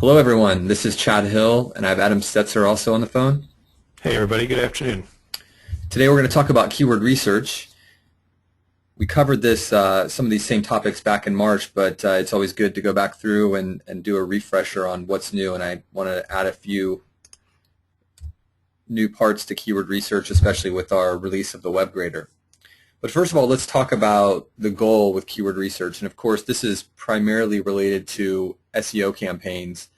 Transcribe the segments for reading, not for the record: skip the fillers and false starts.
Hello, everyone. This is Chad Hill, and I have Adam Stetzer also on the phone. Hey, everybody. Good afternoon. Today, we're going to talk about keyword research. We covered some of these same topics back in March, but it's always good to go back through and do a refresher on what's new, and I want to add a few new parts to keyword research, especially with our release of the web grader. But first of all, let's talk about the goal with keyword research. And of course, this is primarily related to SEO campaigns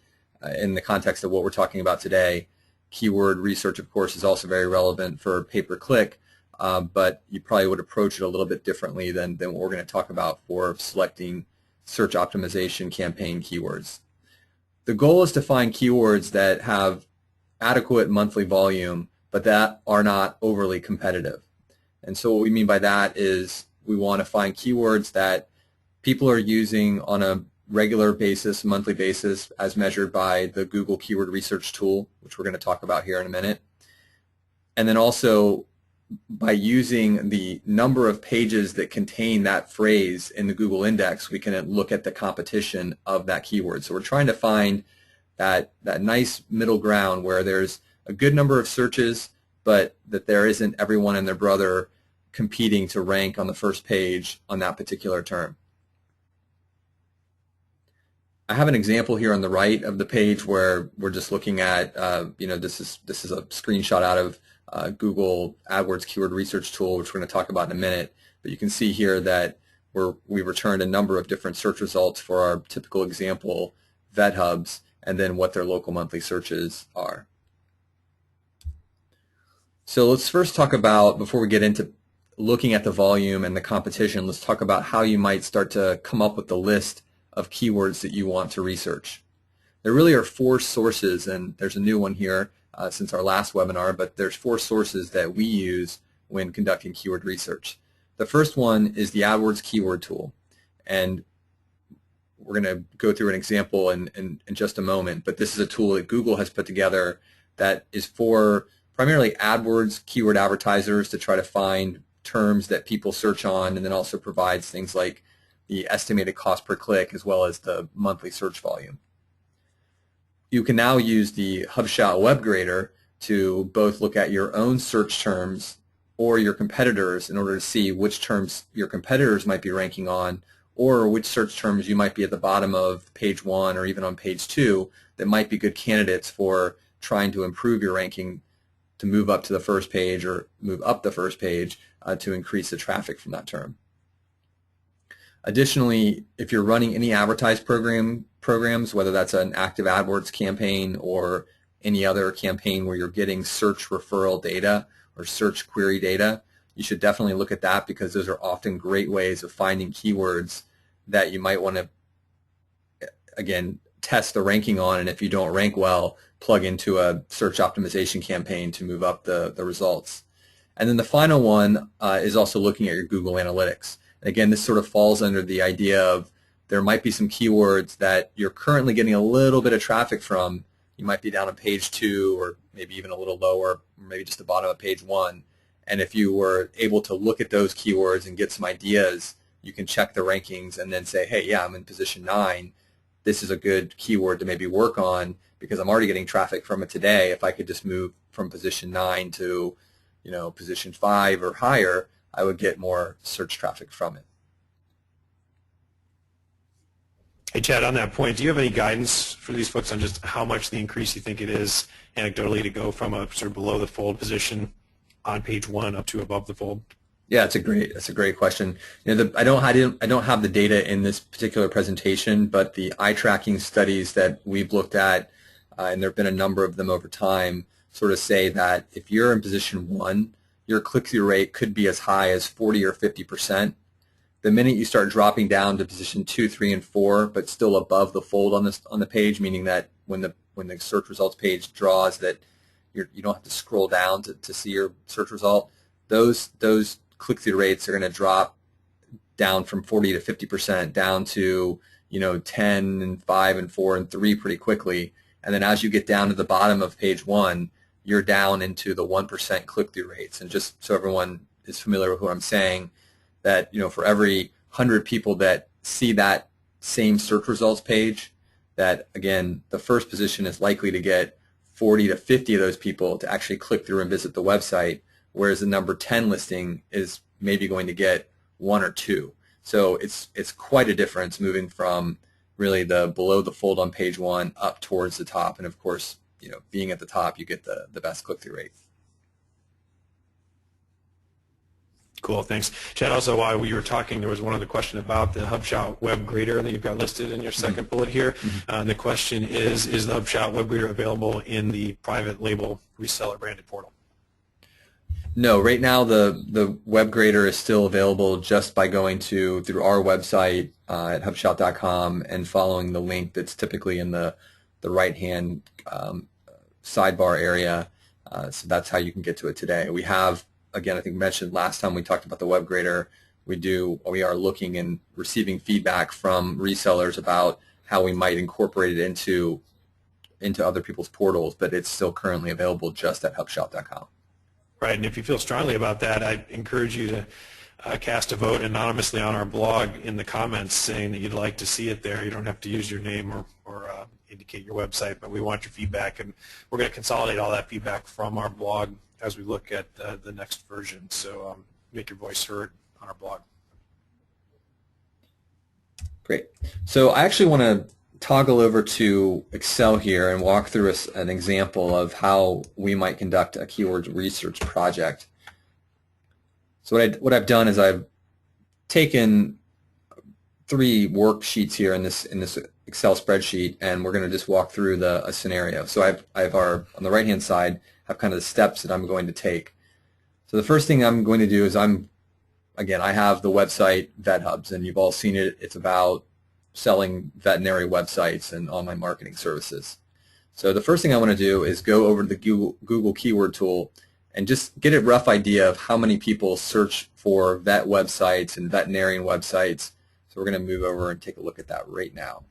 in the context of what we're talking about today. Keyword research, of course, is also very relevant for pay-per-click, but you probably would approach it a little bit differently than what we're going to talk about for selecting search optimization campaign keywords. The goal is to find keywords that have adequate monthly volume, but that are not overly competitive. And so what we mean by that is we want to find keywords that people are using on a regular basis, monthly basis, as measured by the Google Keyword Research tool, which we're going to talk about here in a minute. And then also by using the number of pages that contain that phrase in the Google index, we can look at the competition of that keyword. So we're trying to find that nice middle ground where there's a good number of searches, but that there isn't everyone and their brother competing to rank on the first page on that particular term. I have an example here on the right of the page where we're just looking at, this is a screenshot out of Google AdWords Keyword Research tool, which we're going to talk about in a minute. But you can see here that we returned a number of different search results for our typical example vet hubs, and then what their local monthly searches are. So let's first talk about, before we get into looking at the volume and the competition, let's talk about how you might start to come up with the list of keywords that you want to research. There really are four sources, and there's a new one here since our last webinar, but there's four sources that we use when conducting keyword research. The first one is the AdWords keyword tool, and we're going to go through an example in just a moment, but this is a tool that Google has put together that is for primarily AdWords keyword advertisers to try to find terms that people search on, and then also provides things like the estimated cost per click as well as the monthly search volume. You can now use the HubShout web grader to both look at your own search terms or your competitors in order to see which terms your competitors might be ranking on, or which search terms you might be at the bottom of page 1 or even on page 2 that might be good candidates for trying to improve your ranking, to move up to the first page or move up the first page to increase the traffic from that term. Additionally, if you're running any advertised programs, whether that's an active AdWords campaign or any other campaign where you're getting search referral data or search query data, you should definitely look at that, because those are often great ways of finding keywords that you might want to, again, test the ranking on, and if you don't rank well, plug into a search optimization campaign to move up the results. And then the final one is also looking at your Google Analytics. Again, this sort of falls under the idea of there might be some keywords that you're currently getting a little bit of traffic from. You might be down on page 2 or maybe even a little lower, or maybe just the bottom of page 1. And if you were able to look at those keywords and get some ideas, you can check the rankings and then say, hey, yeah, I'm in position 9. This is a good keyword to maybe work on because I'm already getting traffic from it today. If I could just move from position 9 to position 5 or higher, I would get more search traffic from it. Hey, Chad, on that point, do you have any guidance for these folks on just how much the increase you think it is anecdotally to go from a sort of below the fold position on page 1 up to above the fold? Yeah, that's a great question. I don't have the data in this particular presentation, but the eye tracking studies that we've looked at, and there have been a number of them over time, sort of say that if you're in position 1, your click-through rate could be as high as 40 or 50%. The minute you start dropping down to position 2, 3, and 4, but still above the fold on the page, meaning that when the search results page draws, that you don't have to scroll down to see your search result, those click-through rates are going to drop down from 40 to 50% down to 10 and 5 and 4 and 3 pretty quickly. And then as you get down to the bottom of page 1, you're down into the 1% click-through rates. And just so everyone is familiar with what I'm saying, that for every 100 people that see that same search results page, that, again, the first position is likely to get 40 to 50 of those people to actually click through and visit the website, whereas the number 10 listing is maybe going to get 1 or 2. So it's quite a difference moving from really the below the fold on page 1 up towards the top. And of course, being at the top, you get the best click-through rate. Cool, thanks. Chad, also while we were talking, there was one other question about the HubShout web grader that you've got listed in your second bullet here. The question is the HubShout web grader available in the private label reseller branded portal? No, right now the web grader is still available just by going through our website at HubShout.com and following the link that's typically in the right-hand sidebar area. So that's how you can get to it today. We have, again, I think mentioned last time we talked about the web grader, we are looking and receiving feedback from resellers about how we might incorporate it into other people's portals, but it's still currently available just at HubShout.com. Right, and if you feel strongly about that, I encourage you to cast a vote anonymously on our blog in the comments saying that you'd like to see it there. You don't have to use your name or indicate your website, but we want your feedback, and we're going to consolidate all that feedback from our blog as we look at the next version. So make your voice heard on our blog. Great. So I actually want to toggle over to Excel here and walk through an example of how we might conduct a keyword research project. So what I've done is I've taken 3 worksheets here in this Excel spreadsheet, and we're going to just walk through a scenario. So I've on the right hand side have kind of the steps that I'm going to take. So the first thing I'm going to do is I have the website VetHubs, and you've all seen it. It's about selling veterinary websites and online marketing services. So the first thing I want to do is go over to the Google keyword tool and just get a rough idea of how many people search for vet websites and veterinarian websites. So we're going to move over and take a look at that right now.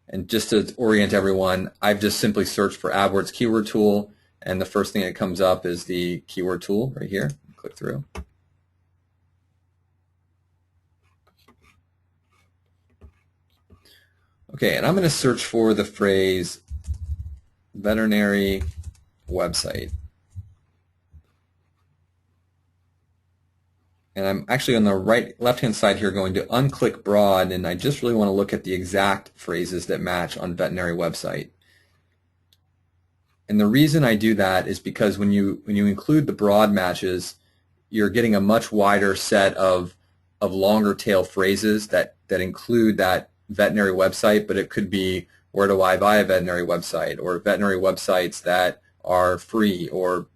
And just to orient everyone, I've just simply searched for AdWords keyword tool, and the first thing that comes up is the keyword tool right here. Click through. Okay, and I'm going to search for the phrase veterinary website. And I'm actually on the left-hand side here going to unclick broad, and I just really want to look at the exact phrases that match on veterinary website. And the reason I do that is because when you include the broad matches, you're getting a much wider set of longer tail phrases that include that veterinary website, but it could be where do I buy a veterinary website, or veterinary websites that are free, or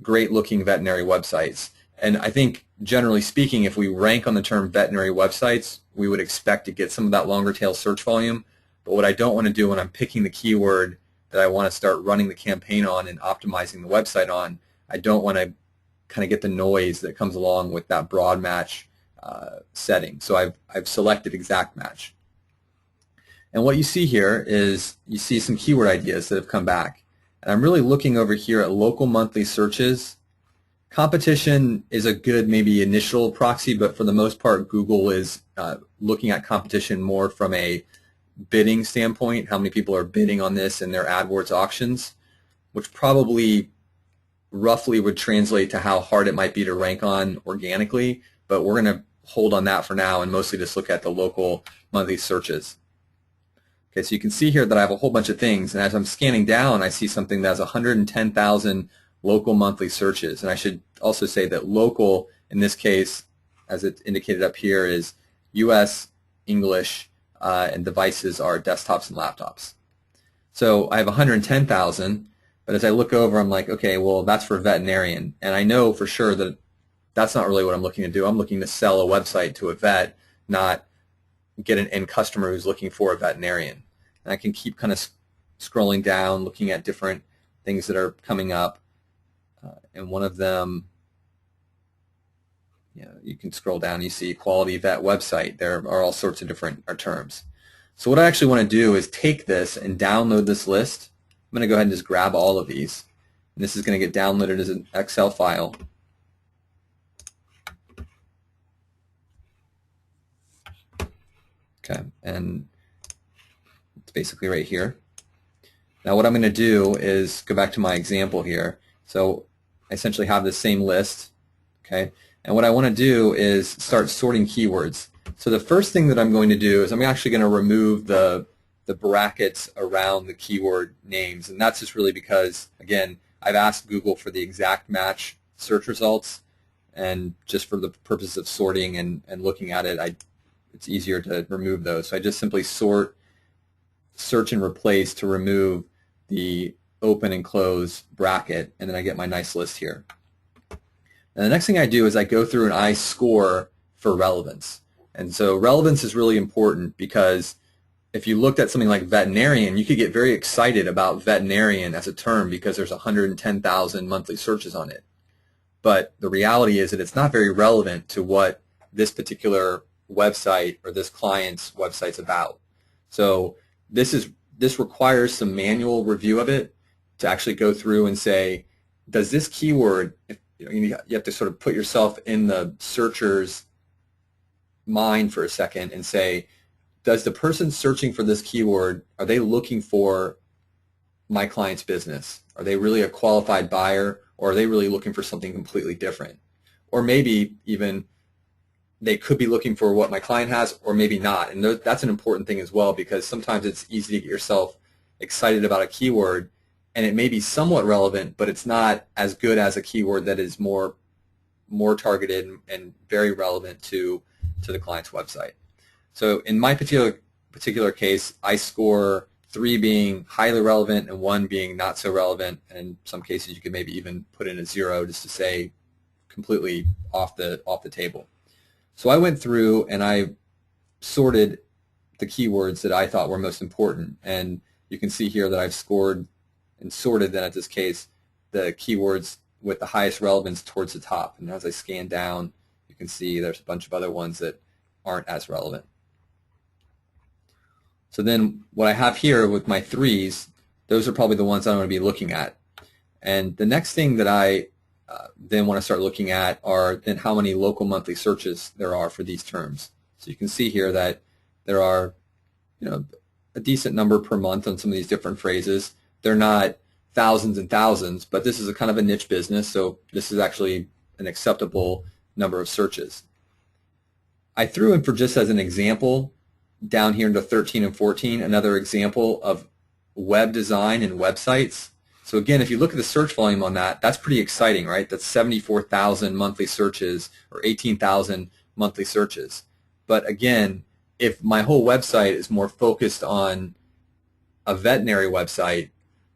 great looking veterinary websites. And I think generally speaking, if we rank on the term veterinary websites, we would expect to get some of that longer tail search volume. But what I don't want to do when I'm picking the keyword that I want to start running the campaign on and optimizing the website on, I don't want to kind of get the noise that comes along with that broad match setting. So I've selected exact match. And what you see here is you see some keyword ideas that have come back. And I'm really looking over here at local monthly searches. Competition is a good maybe initial proxy, but for the most part, Google is looking at competition more from a bidding standpoint, how many people are bidding on this in their AdWords auctions, which probably roughly would translate to how hard it might be to rank on organically, but we're going to hold on that for now and mostly just look at the local monthly searches. Okay, so you can see here that I have a whole bunch of things, and as I'm scanning down, I see something that has 110,000 local monthly searches. And I should also say that local, in this case, as it's indicated up here, is US, English, and devices are desktops and laptops. So I have 110,000, but as I look over, I'm like, okay, well, that's for veterinarian. And I know for sure that that's not really what I'm looking to do. I'm looking to sell a website to a vet, not get an end customer who's looking for a veterinarian. And I can keep kind of scrolling down, looking at different things that are coming up. And one of them, you can scroll down, you see quality vet website. There are all sorts of different terms. So what I actually want to do is take this and download this list. I'm going to go ahead and just grab all of these. And this is going to get downloaded as an Excel file. Okay, and it's basically right here. Now what I'm going to do is go back to my example here. So I essentially have the same list, okay? And what I want to do is start sorting keywords. So the first thing that I'm going to do is I'm actually going to remove the brackets around the keyword names, and that's just really because, again, I've asked Google for the exact match search results, and just for the purpose of sorting and looking at it, it's easier to remove those. So I just simply sort, search, and replace to remove the open and close bracket, and then I get my nice list here. And the next thing I do is I go through and I score for relevance. And so relevance is really important because if you looked at something like veterinarian, you could get very excited about veterinarian as a term because there's 110,000 monthly searches on it. But the reality is that it's not very relevant to what this particular website or this client's website's about. So this requires some manual review of it to actually go through and say, does this keyword, you have to sort of put yourself in the searcher's mind for a second and say, does the person searching for this keyword, are they looking for my client's business? Are they really a qualified buyer, or are they really looking for something completely different? Or maybe even they could be looking for what my client has, or maybe not. And that's an important thing as well, because sometimes it's easy to get yourself excited about a keyword and it may be somewhat relevant, but it's not as good as a keyword that is more targeted and very relevant to the client's website. So in my particular case, I score 3 being highly relevant and 1 being not so relevant. And in some cases, you could maybe even put in a 0 just to say completely off the table. So I went through and I sorted the keywords that I thought were most important. And you can see here that I've scored and sorted then, in this case, the keywords with the highest relevance towards the top. And as I scan down, you can see there's a bunch of other ones that aren't as relevant. So then what I have here with my 3s, those are probably the ones I'm going to be looking at. And the next thing that I then want to start looking at are then how many local monthly searches there are for these terms. So you can see here that there are a decent number per month on some of these different phrases. They're not thousands and thousands, but this is a kind of a niche business, so this is actually an acceptable number of searches. I threw in, for just as an example, down here into 13 and 14, another example of web design and websites. So again, if you look at the search volume on that, that's pretty exciting, right? That's 74,000 monthly searches or 18,000 monthly searches. But again, if my whole website is more focused on a veterinary website,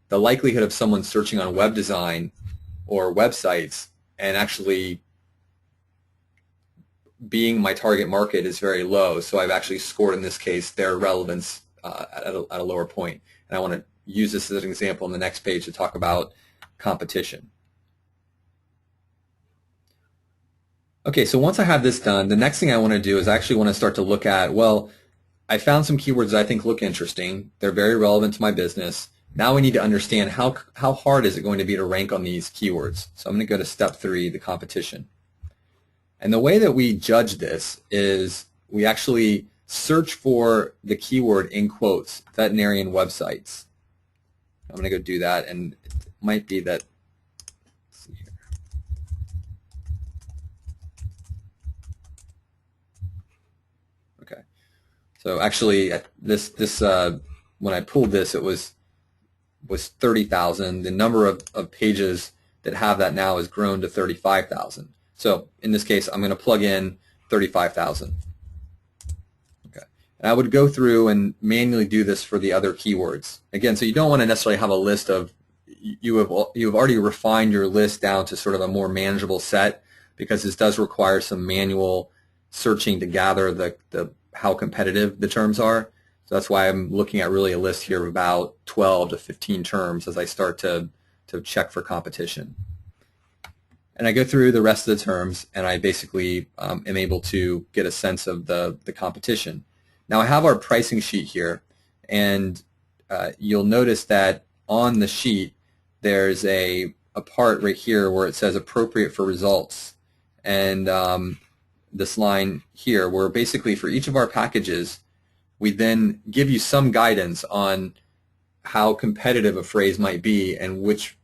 the likelihood of someone searching on web design or websites and actually being my target market is very low. So I've actually scored, in this case, their relevance at a lower point. And I want to use this as an example on the next page to talk about competition. Okay, so once I have this done, the next thing I want to do is I actually want to start to look at, well, I found some keywords that I think look interesting. They're very relevant to my business. Now we need to understand how hard is it going to be to rank on these keywords. So I'm going to go to step 3, the competition. And the way that we judge this is we actually search for the keyword in quotes, veterinarian websites. I'm going to go do that, and it might be that, let's see here. Okay. So actually, this when I pulled this, it was 30,000. The number of pages that have that now has grown to 35,000. So in this case, I'm going to plug in 35,000. Okay. And I would go through and manually do this for the other keywords. Again, so you don't want to necessarily have a list of, you have already refined your list down to sort of a more manageable set, because this does require some manual searching to gather how competitive the terms are. So that's why I'm looking at really a list here of about 12 to 15 terms as I start to check for competition. And I go through the rest of the terms, and I basically am able to get a sense of the competition. Now I have our pricing sheet here, and you'll notice that on the sheet there's a part right here where it says appropriate for results. And this line here, where basically for each of our packages, we then give you some guidance on how competitive a phrase might be and which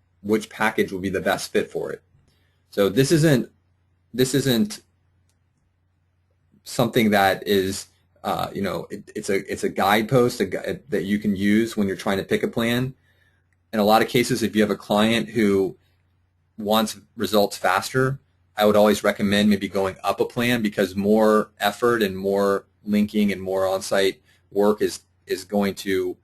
package will be the best fit for it. So this isn't something that is it's a guidepost that you can use when you're trying to pick a plan. In a lot of cases, if you have a client who wants results faster, I would always recommend maybe going up a plan, because more effort and more linking and more on-site work is going to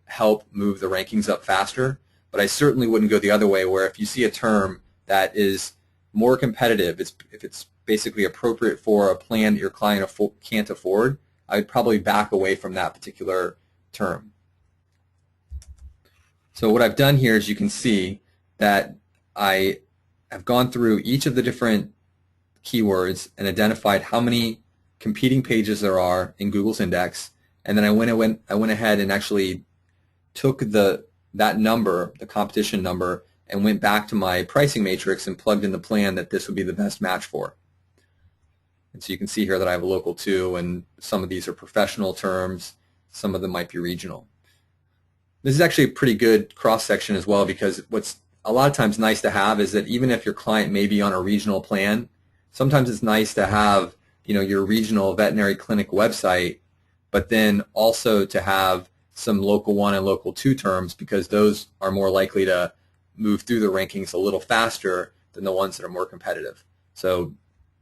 help move the rankings up faster. But I certainly wouldn't go the other way, where if you see a term that is more competitive, if it's basically appropriate for a plan that your client can't afford, I would probably back away from that particular term. So what I've done here is, you can see that I have gone through each of the different keywords and identified how many competing pages there are in Google's index, and then I went ahead and actually took that number, the competition number, and went back to my pricing matrix and plugged in the plan that this would be the best match for. And so you can see here that I have a local 2, and some of these are professional terms, some of them might be regional. This is actually a pretty good cross-section as well, because what's a lot of times nice to have is that even if your client may be on a regional plan, sometimes it's nice to have your regional veterinary clinic website, but then also to have some local 1 and local 2 terms, because those are more likely to move through the rankings a little faster than the ones that are more competitive. So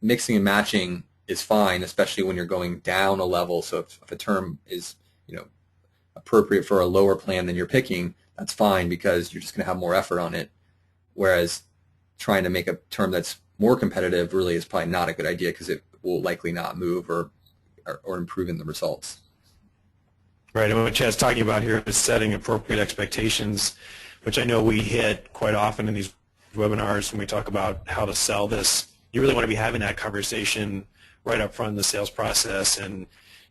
mixing and matching is fine, especially when you're going down a level. So if a term is appropriate for a lower plan than you're picking, that's fine, because you're just going to have more effort on it. Whereas trying to make a term that's more competitive really is probably not a good idea, because it will likely not move or improve in the results. Right, and what Chad's talking about here is setting appropriate expectations, which I know we hit quite often in these webinars when we talk about how to sell this. You really want to be having that conversation right up front in the sales process. And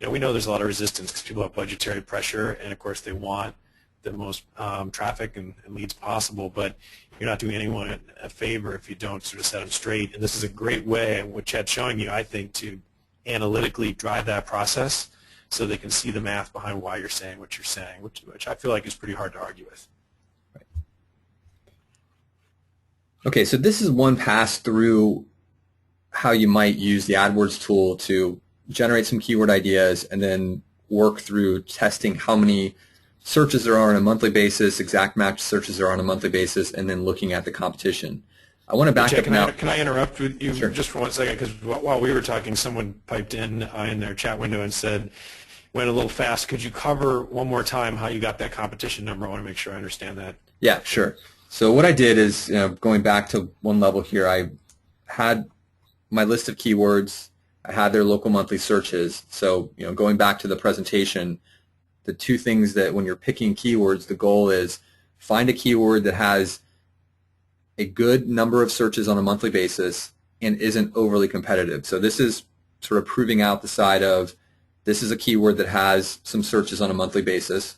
we know there's a lot of resistance because people have budgetary pressure, and of course they want the most traffic and leads possible, but you're not doing anyone a favor if you don't sort of set them straight. And this is a great way, what Chad's showing you, I think, to analytically drive that process so they can see the math behind why you're saying what you're saying, which I feel like is pretty hard to argue with. Right. Okay, so this is one pass through how you might use the AdWords tool to generate some keyword ideas and then work through testing how many searches there are on a monthly basis, exact match searches there are on a monthly basis, and then looking at the competition. I want to back up now. Can I interrupt with you Sure. just for 1 second? Because while we were talking, someone piped in their chat window and said, went a little fast. Could you cover one more time how you got that competition number? I want to make sure I understand that. Yeah, sure. So what I did is, going back to one level here, I had my list of keywords. I had their local monthly searches. So, going back to the presentation, the 2 things that when you're picking keywords, the goal is find a keyword that has a good number of searches on a monthly basis and isn't overly competitive. So this is sort of proving out the side of, this is a keyword that has some searches on a monthly basis.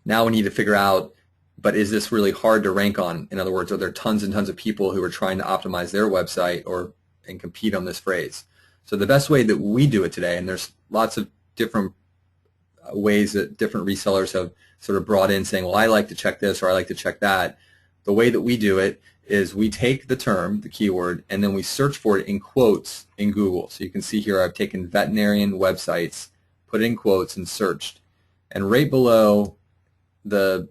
Now we need to figure out, but is this really hard to rank on? In other words, are there tons and tons of people who are trying to optimize their website and compete on this phrase? So the best way that we do it today, and there's lots of different ways that different resellers have sort of brought in saying, well, I like to check this or I like to check that. The way that we do it is we take the term, the keyword, and then we search for it in quotes in Google. So you can see here I've taken veterinarian websites, put it in quotes, and searched. And right below the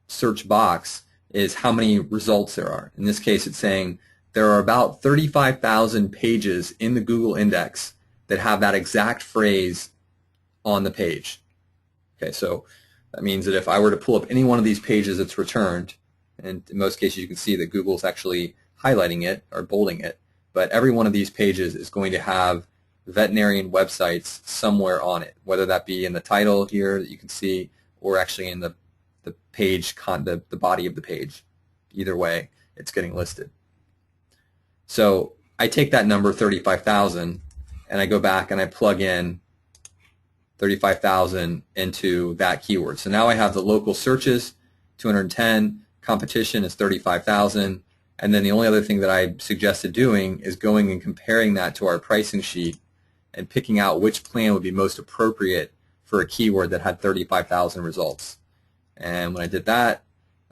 search box is how many results there are. In this case, it's saying there are about 35,000 pages in the Google index that have that exact phrase on the page. Okay, so that means that if I were to pull up any one of these pages that's returned, and in most cases you can see that Google's actually highlighting it or bolding it, but every one of these pages is going to have veterinarian websites somewhere on it, whether that be in the title here that you can see or actually in the page, the body of the page. Either way, it's getting listed. So I take that number 35,000 and I go back and I plug in 35,000 into that keyword. So now I have the local searches, 210, competition is 35,000, and then the only other thing that I suggested doing is going and comparing that to our pricing sheet and picking out which plan would be most appropriate for a keyword that had 35,000 results. And when I did that,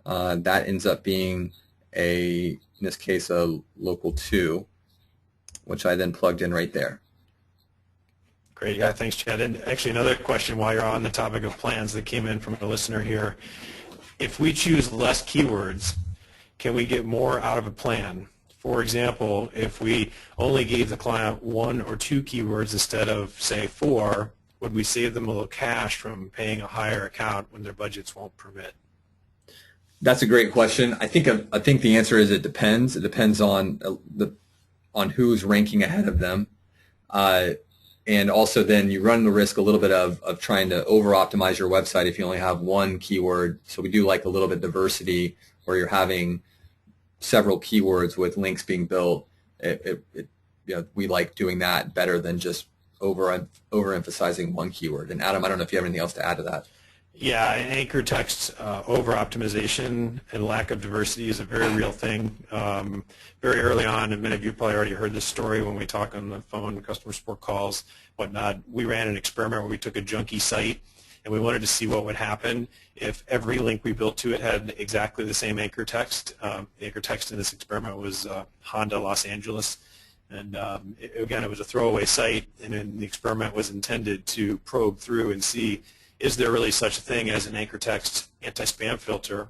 that ends up being in this case, a local 2, which I then plugged in right there. Great, yeah, thanks, Chad. And actually, another question while you're on the topic of plans that came in from a listener here. If we choose less keywords, can we get more out of a plan? For example, if we only gave the client 1 or 2 keywords instead of, say, 4, would we save them a little cash from paying a higher account when their budgets won't permit? That's a great question. I think the answer is it depends. It depends on who's ranking ahead of them. And also then you run the risk a little bit of trying to over-optimize your website if you only have 1 keyword. So we do like a little bit diversity where you're having several keywords with links being built. We like doing that better than just overemphasizing 1 keyword. And Adam, I don't know if you have anything else to add to that. Yeah, anchor text over-optimization and lack of diversity is a very real thing. Very early on, and many of you probably already heard this story when we talk on the phone, customer support calls, whatnot. We ran an experiment where we took a junky site and we wanted to see what would happen if every link we built to it had exactly the same anchor text. The anchor text in this experiment was Honda Los Angeles. And again, it was a throwaway site, and then the experiment was intended to probe through and see, is there really such a thing as an anchor text anti-spam filter?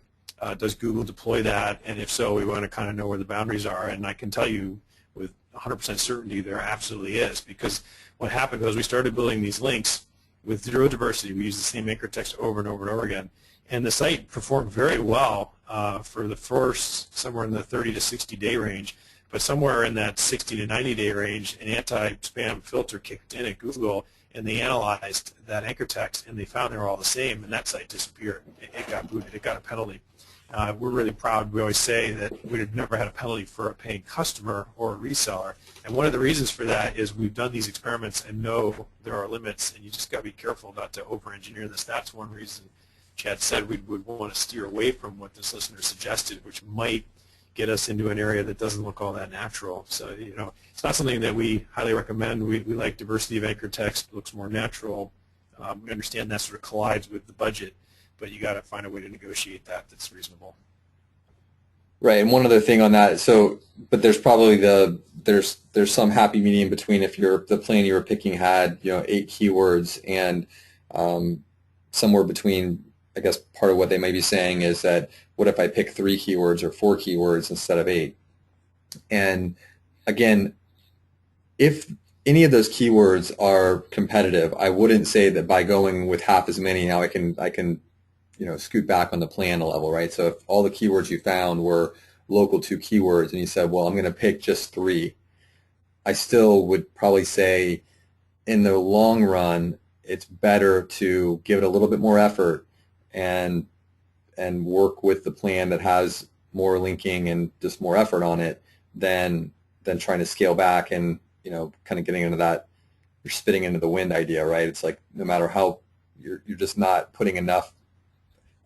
Does Google deploy that? And if so, we want to kind of know where the boundaries are. And I can tell you with 100% certainty there absolutely is, because what happened was we started building these links with 0 diversity. We used the same anchor text over and over and over again. And the site performed very well for the first somewhere in the 30 to 60 day range. But somewhere in that 60 to 90 day range, an anti-spam filter kicked in at Google, and they analyzed that anchor text, and they found they were all the same, and that site disappeared. It got booted. It got a penalty. We're really proud. We always say that we've never had a penalty for a paying customer or a reseller, and one of the reasons for that is we've done these experiments and know there are limits, and you just got to be careful not to over-engineer this. That's one reason Chad said we would want to steer away from what this listener suggested, which might get us into an area that doesn't look all that natural. So, it's not something that we highly recommend. We like diversity of anchor text. It looks more natural. We understand that sort of collides with the budget, but you got to find a way to negotiate that's reasonable. Right, and one other thing on that. But there's probably there's some happy medium between if the plan you were picking had 8 keywords and somewhere between. I guess part of what they may be saying is that what if I pick 3 keywords or 4 keywords instead of 8? And again, if any of those keywords are competitive, I wouldn't say that by going with half as many now I can scoot back on the plan a level, right? So if all the keywords you found were local to keywords and you said, well, I'm going to pick just 3, I still would probably say in the long run it's better to give it a little bit more effort and work with the plan that has more linking and just more effort on it than trying to scale back and kind of getting into that you're spitting into the wind idea, right? It's like no matter how you're just not putting enough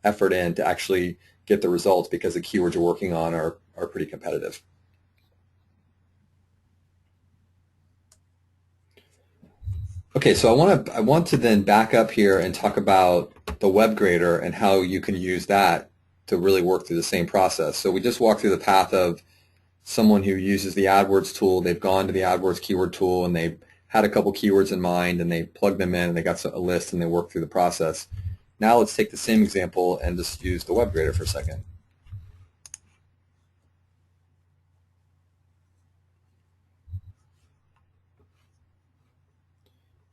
effort in to actually get the results because the keywords you're working on are pretty competitive. Okay, so I want to then back up here and talk about the web grader and how you can use that to really work through the same process. So we just walked through the path of someone who uses the AdWords tool. They've gone to the AdWords keyword tool and they had a couple keywords in mind and they plugged them in and they got a list and they worked through the process. Now let's take the same example and just use the web grader for a second.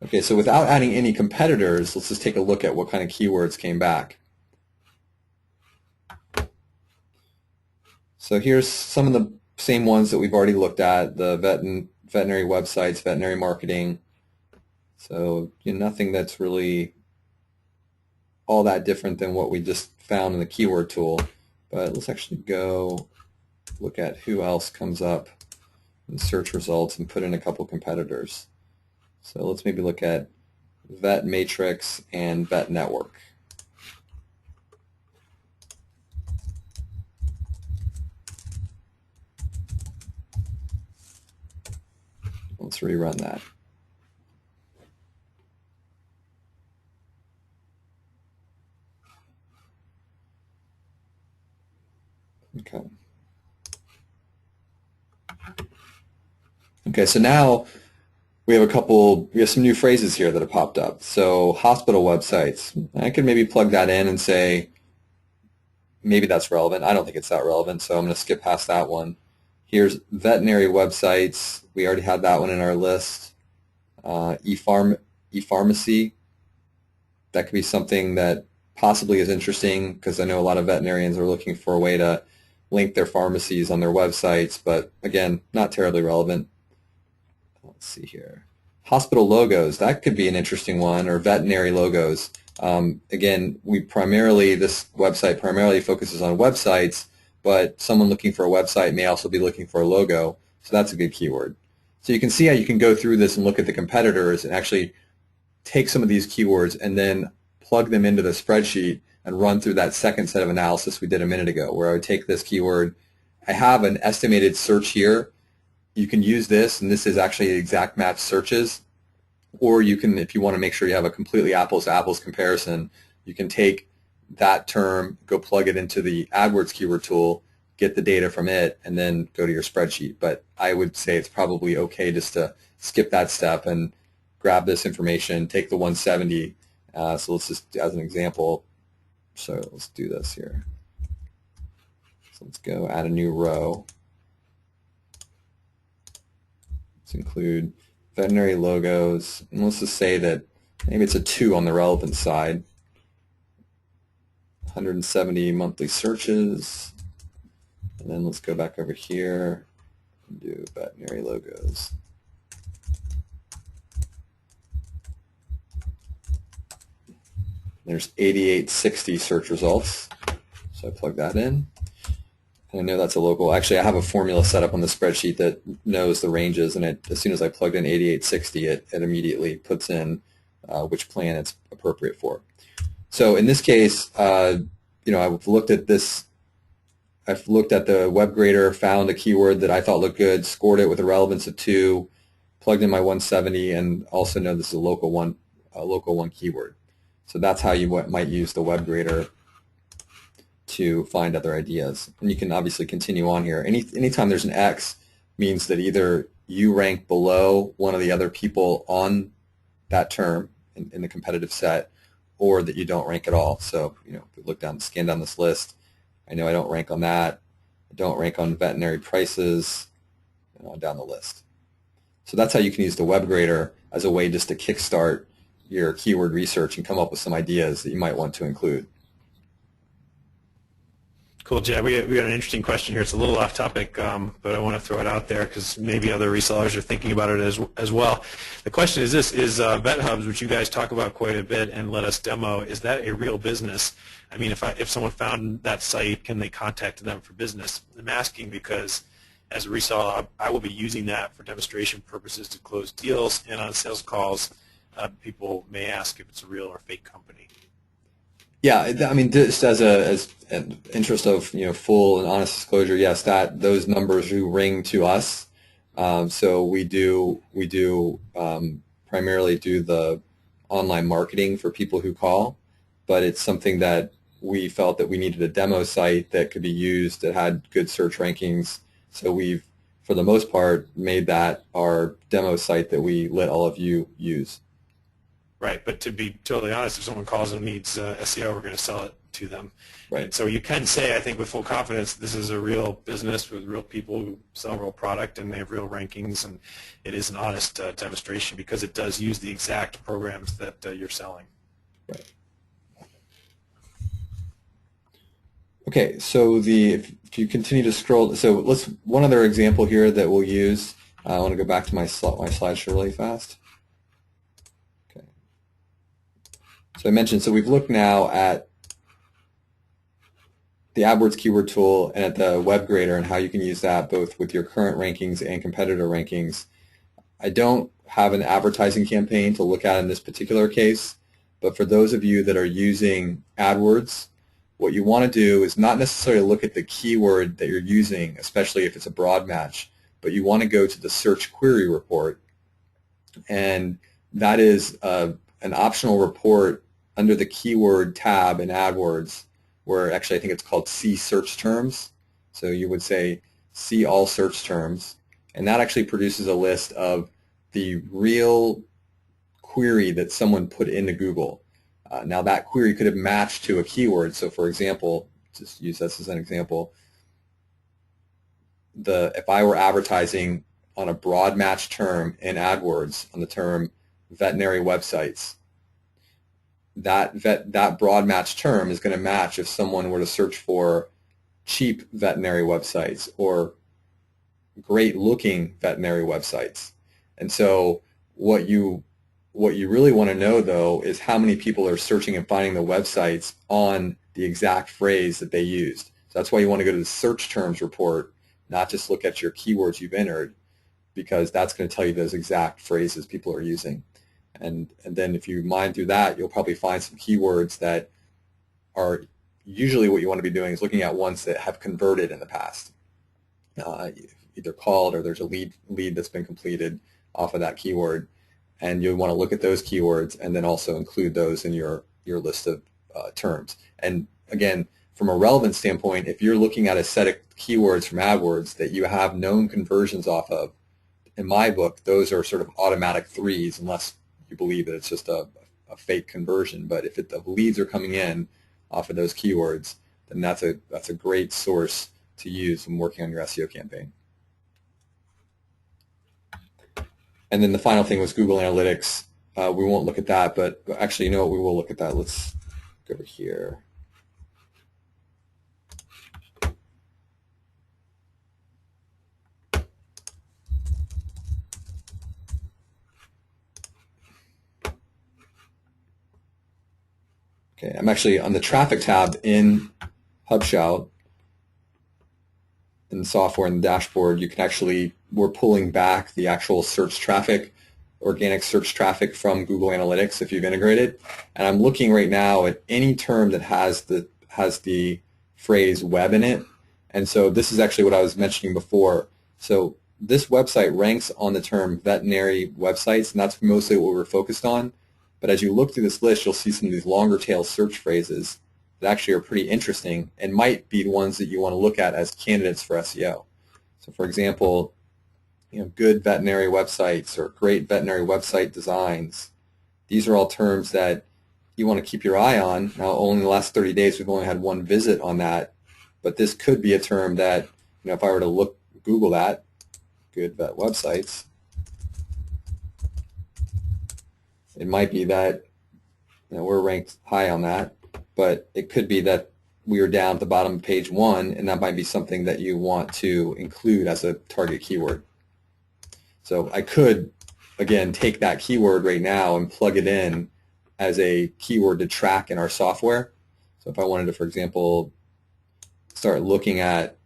Okay, so without adding any competitors, let's just take a look at what kind of keywords came back. So here's some of the same ones that we've already looked at, the veterinary websites, veterinary marketing. So nothing that's really all that different than what we just found in the keyword tool. But let's actually go look at who else comes up in search results and put in a couple competitors. So let's maybe look at Vet Matrix and Vet Network. Let's rerun that. Okay. Okay, so now we have some new phrases here that have popped up. So hospital websites, I could maybe plug that in and say maybe that's relevant. I don't think it's that relevant, so I'm going to skip past that one. Here's veterinary websites. We already had that one in our list. E-pharmacy, that could be something that possibly is interesting because I know a lot of veterinarians are looking for a way to link their pharmacies on their websites, but again, not terribly relevant. Let's see here. Hospital logos, that could be an interesting one, or veterinary logos. Again, this website primarily focuses on websites, but someone looking for a website may also be looking for a logo, so that's a good keyword. So you can see how you can go through this and look at the competitors and actually take some of these keywords and then plug them into the spreadsheet and run through that second set of analysis we did a minute ago, where I would take this keyword. I have an estimated search here. You can use this, and this is actually exact match searches. Or you can, if you want to make sure you have a completely apples-to-apples comparison, you can take that term, go plug it into the AdWords keyword tool, get the data from it, and then go to your spreadsheet. But I would say it's probably okay just to skip that step and grab this information, take the 170. So let's just, as an example, so let's do this here. So let's go add a new row. Let's include veterinary logos, and let's just say that maybe it's a 2 on the relevance side. 170 monthly searches, and then let's go back over here and do veterinary logos. There's 8860 search results, so I plug that in. And I know that's a local. Actually, I have a formula set up on the spreadsheet that knows the ranges, and as soon as I plugged in 8860, it immediately puts in which plan it's appropriate for. So in this case, I've looked at this. I've looked at the web grader, found a keyword that I thought looked good, scored it with a relevance of 2, plugged in my 170, and also know this is a local one keyword. So that's how you might use the web grader to find other ideas. And you can obviously continue on here. Anytime there's an X means that either you rank below one of the other people on that term in the competitive set, or that you don't rank at all. So, if we scan down this list, I know I don't rank on that. I don't rank on veterinary prices, and on down the list. So that's how you can use the web grader as a way just to kickstart your keyword research and come up with some ideas that you might want to include. Cool, Jed. We got an interesting question here. It's a little off topic, but I want to throw it out there because maybe other resellers are thinking about it as well. The question is this: is VetHubs, which you guys talk about quite a bit and let us demo, is that a real business? I mean, if someone found that site, can they contact them for business? I'm asking because as a reseller, I will be using that for demonstration purposes to close deals, and on sales calls, people may ask if it's a real or fake company. Yeah, I mean, just as an interest of full and honest disclosure, yes, those numbers do ring to us. So we do primarily do the online marketing for people who call, but it's something that we felt that we needed a demo site that could be used that had good search rankings. So we've, for the most part, made that our demo site that we let all of you use. Right, but to be totally honest, if someone calls and needs SEO, we're going to sell it to them. Right. And so you can say, I think with full confidence, this is a real business with real people who sell real product and they have real rankings, and it is an honest demonstration because it does use the exact programs that you're selling. Right. Okay, so if you continue to scroll, so one other example here that we'll use. I want to go back to my slideshow really fast. So I mentioned, so we've looked now at the AdWords keyword tool and at the web grader and how you can use that both with your current rankings and competitor rankings. I don't have an advertising campaign to look at in this particular case, but for those of you that are using AdWords, what you want to do is not necessarily look at the keyword that you're using, especially if it's a broad match, but you want to go to the search query report, and that is an optional report under the keyword tab in AdWords, where actually I think it's called See Search Terms, So you would say see all search terms, and that actually produces a list of the real query that someone put into Google. Now that query could have matched to a keyword. So for example, just use this as an example, if I were advertising on a broad match term in AdWords on the term veterinary websites, that broad match term is going to match if someone were to search for cheap veterinary websites or great looking veterinary websites. And so what you really want to know, though, is how many people are searching and finding the websites on the exact phrase that they used. So that's why you want to go to the search terms report, not just look at your keywords you've entered, because that's going to tell you those exact phrases people are using. And then if you mine through that, you'll probably find some keywords that are usually what you want to be doing is looking at ones that have converted in the past, either called or there's a lead that's been completed off of that keyword. And you'll want to look at those keywords and then also include those in your list of terms. And again, from a relevance standpoint, if you're looking at a set of keywords from AdWords that you have known conversions off of, in my book, those are sort of automatic threes unless you believe that it's just a fake conversion. But if the leads are coming in off of those keywords, then that's a great source to use when working on your SEO campaign. And then the final thing was Google Analytics. We won't look at that, but actually, you know what? We will look at that. Let's go over here. Okay, I'm actually on the traffic tab in HubShout. In the software and the dashboard, you can actually, we're pulling back the actual search traffic, organic search traffic from Google Analytics if you've integrated. And I'm looking right now at any term that has the phrase web in it. And so this is actually what I was mentioning before. So this website ranks on the term veterinary websites, and that's mostly what we're focused on. But as you look through this list, you'll see some of these longer tail search phrases that actually are pretty interesting and might be the ones that you want to look at as candidates for SEO. So for example, good veterinary websites or great veterinary website designs. These are all terms that you want to keep your eye on. Now, only in the last 30 days, we've only had one visit on that, but this could be a term that, if I were to Google that, good vet websites, it might be that we're ranked high on that. But it could be that we are down at the bottom of page 1, and that might be something that you want to include as a target keyword. So I could, again, take that keyword right now and plug it in as a keyword to track in our software. So if I wanted to, for example, start looking at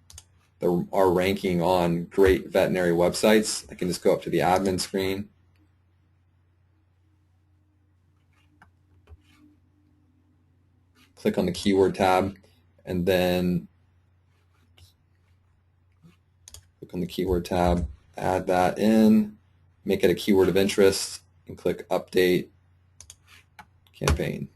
our ranking on great veterinary websites, I can just go up to the admin screen. Click on the keyword tab, and then click on the keyword tab, add that in, make it a keyword of interest, and click update campaign.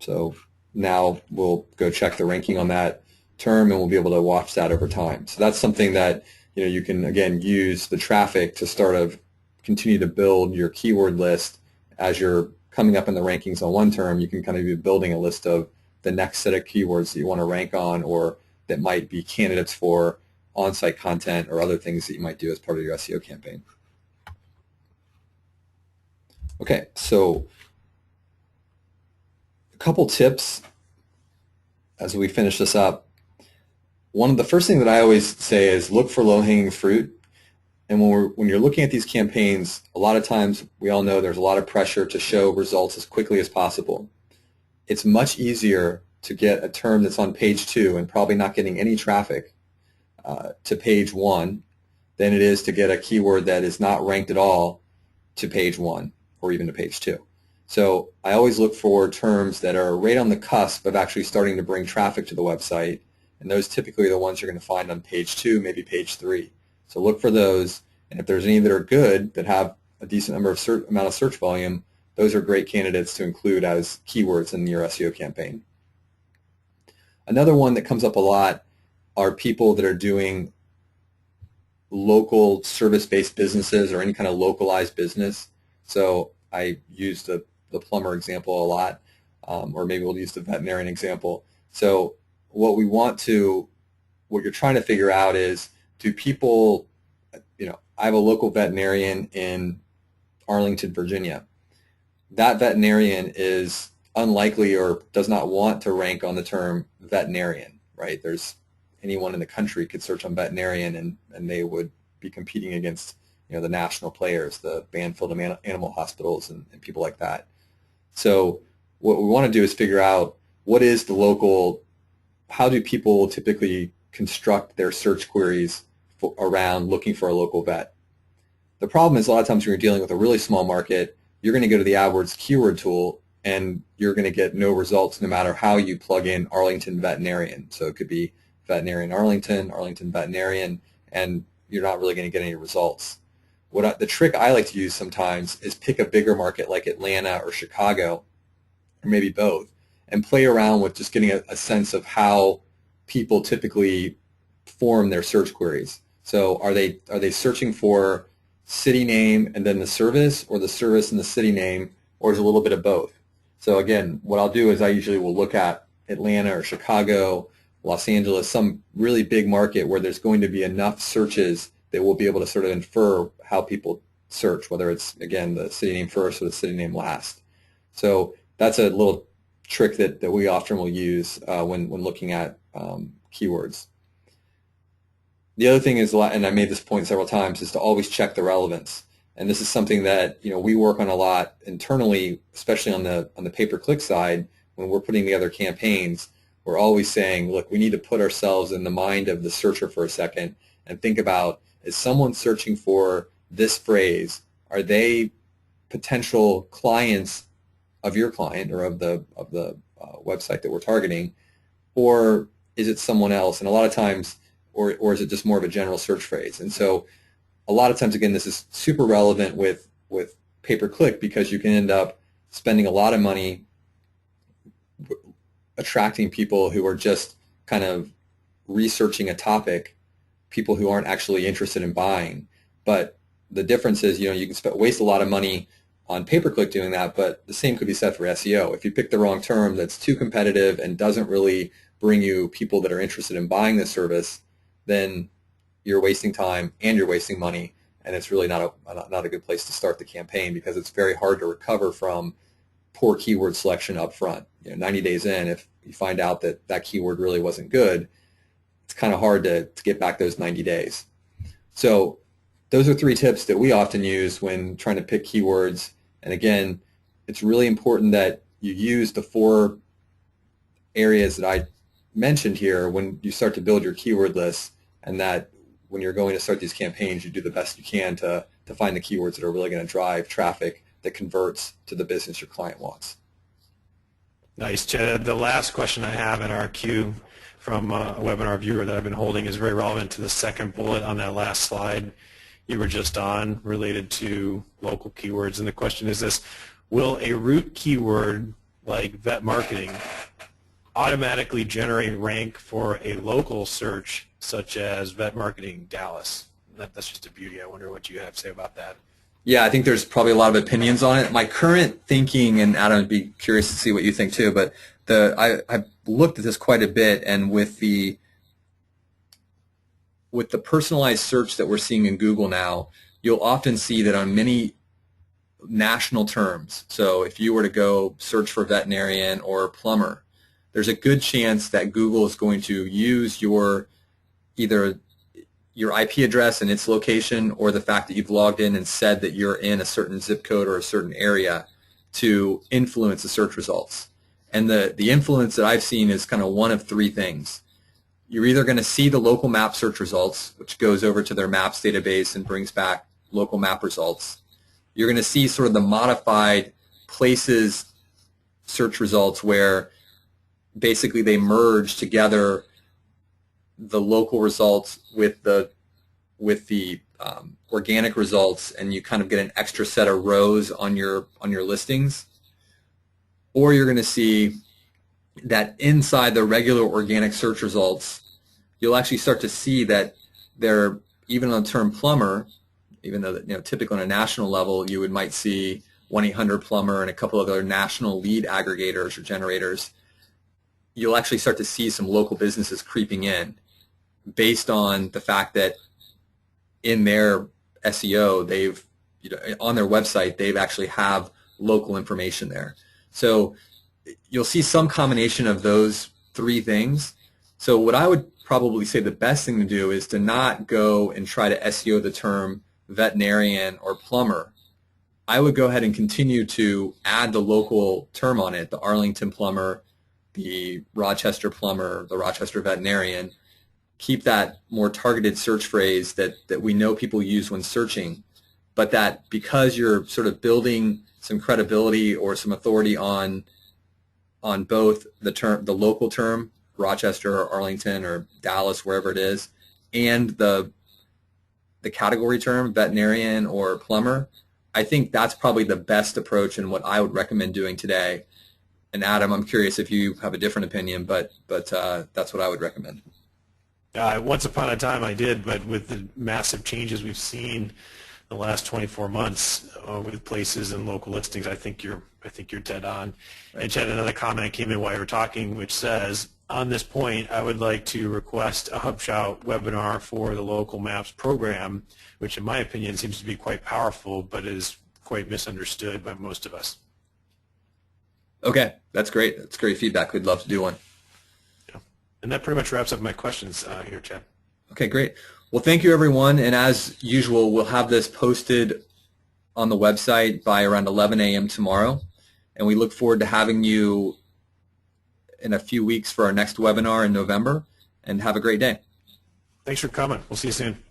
So now we'll go check the ranking on that term, and we'll be able to watch that over time. So that's something that you can, again, use the traffic to continue to build your keyword list as you're coming up in the rankings on one term. You can kind of be building a list of the next set of keywords that you want to rank on, or that might be candidates for on-site content or other things that you might do as part of your SEO campaign. Okay, so a couple tips as we finish this up. One of the first things that I always say is look for low-hanging fruit. And when you're looking at these campaigns, a lot of times we all know there's a lot of pressure to show results as quickly as possible. It's much easier to get a term that's on page 2 and probably not getting any traffic to page 1 than it is to get a keyword that is not ranked at all to page 1 or even to page 2. So I always look for terms that are right on the cusp of actually starting to bring traffic to the website, and those typically are the ones you're going to find on page 2, maybe page 3. So look for those, and if there's any that are good, that have a decent amount of search volume, those are great candidates to include as keywords in your SEO campaign. Another one that comes up a lot are people that are doing local service-based businesses or any kind of localized business. So I use the plumber example a lot, or maybe we'll use the veterinarian example. So what you're trying to figure out is, do people, I have a local veterinarian in Arlington, Virginia. That veterinarian is unlikely or does not want to rank on the term veterinarian, right? Anyone in the country could search on veterinarian and they would be competing against the national players, the Banfield Animal Hospitals and people like that. So what we want to do is figure out what is the local, how do people typically construct their search queries around looking for a local vet. The problem is a lot of times when you're dealing with a really small market, you're going to go to the AdWords keyword tool and you're going to get no results no matter how you plug in Arlington veterinarian. So it could be veterinarian Arlington, Arlington veterinarian, and you're not really going to get any results. The trick I like to use sometimes is pick a bigger market like Atlanta or Chicago, or maybe both, and play around with just getting a sense of how people typically form their search queries. So are they searching for city name and then the service, or the service and the city name, or is it a little bit of both? So again, what I'll do is I usually will look at Atlanta or Chicago, Los Angeles, some really big market where there's going to be enough searches that we'll be able to sort of infer how people search, whether it's, again, the city name first or the city name last. So that's a little trick that we often will use when looking at keywords. The other thing is, and I made this point several times, is to always check the relevance. And this is something that we work on a lot internally, especially on the pay-per-click side. When we're putting together campaigns, we're always saying, look, we need to put ourselves in the mind of the searcher for a second and think about, is someone searching for this phrase? Are they potential clients of your client or of the website that we're targeting, or is it someone else? And a lot of times, or is it just more of a general search phrase? And so a lot of times, again, this is super relevant with pay-per-click, because you can end up spending a lot of money attracting people who are just kind of researching a topic, people who aren't actually interested in buying. But the difference is, you can waste a lot of money on pay-per-click doing that, but the same could be said for SEO. If you pick the wrong term that's too competitive and doesn't really bring you people that are interested in buying the service, then you're wasting time and you're wasting money, and it's really not a good place to start the campaign, because it's very hard to recover from poor keyword selection up front. 90 days in, if you find out that keyword really wasn't good, it's kind of hard to get back those 90 days. So those are 3 tips that we often use when trying to pick keywords. And again, it's really important that you use the 4 areas that I mentioned here when you start to build your keyword list, and that when you're going to start these campaigns, you do the best you can to find the keywords that are really going to drive traffic that converts to the business your client wants. Nice, Chad. The last question I have in our queue from a webinar viewer that I've been holding is very relevant to the second bullet on that last slide you were just on, related to local keywords. And the question is this: will a root keyword like vet marketing automatically generate rank for a local search such as vet marketing Dallas? That's just a beauty. I wonder what you have to say about that. Yeah, I think there's probably a lot of opinions on it. My current thinking, and Adam, I'd be curious to see what you think too, but I've looked at this quite a bit, and with the personalized search that we're seeing in Google now, you'll often see that on many national terms, so if you were to go search for veterinarian or plumber, there's a good chance that Google is going to use either your IP address and its location, or the fact that you've logged in and said that you're in a certain zip code or a certain area to influence the search results. And the influence that I've seen is kind of one of 3 things. You're either going to see the local map search results, which goes over to their maps database and brings back local map results. You're going to see sort of the modified places search results, where basically they merge together the local results with the organic results, and you kind of get an extra set of rows on your listings. Or you're going to see that inside the regular organic search results, you'll actually start to see that they're, even on the term plumber, even though that, typically on a national level you might see 1-800-plumber and a couple of other national lead aggregators or generators, you'll actually start to see some local businesses creeping in based on the fact that in their SEO, they've, on their website, they've actually have local information there. So you'll see some combination of those three things. So what I would probably say the best thing to do is to not go and try to SEO the term veterinarian or plumber. I would go ahead and continue to add the local term on it, the Arlington plumber, the Rochester plumber, the Rochester veterinarian. Keep that more targeted search phrase that we know people use when searching, but that because you're sort of building some credibility or some authority on both the local term, Rochester or Arlington or Dallas, wherever it is, and the category term, veterinarian or plumber, I think that's probably the best approach and what I would recommend doing today. And Adam, I'm curious if you have a different opinion, but that's what I would recommend. Once upon a time I did, but with the massive changes we've seen the last 24 months with places and local listings, I think you're dead on. Right. And Chad, another comment came in while you were talking, which says, on this point, I would like to request a HubShout webinar for the local maps program, which in my opinion seems to be quite powerful, but is quite misunderstood by most of us. Okay, that's great. That's great feedback. We'd love to do one. Yeah. And that pretty much wraps up my questions here, Chad. Okay, great. Well, thank you, everyone. And as usual, we'll have this posted on the website by around 11 a.m. tomorrow. And we look forward to having you in a few weeks for our next webinar in November. And have a great day. Thanks for coming. We'll see you soon.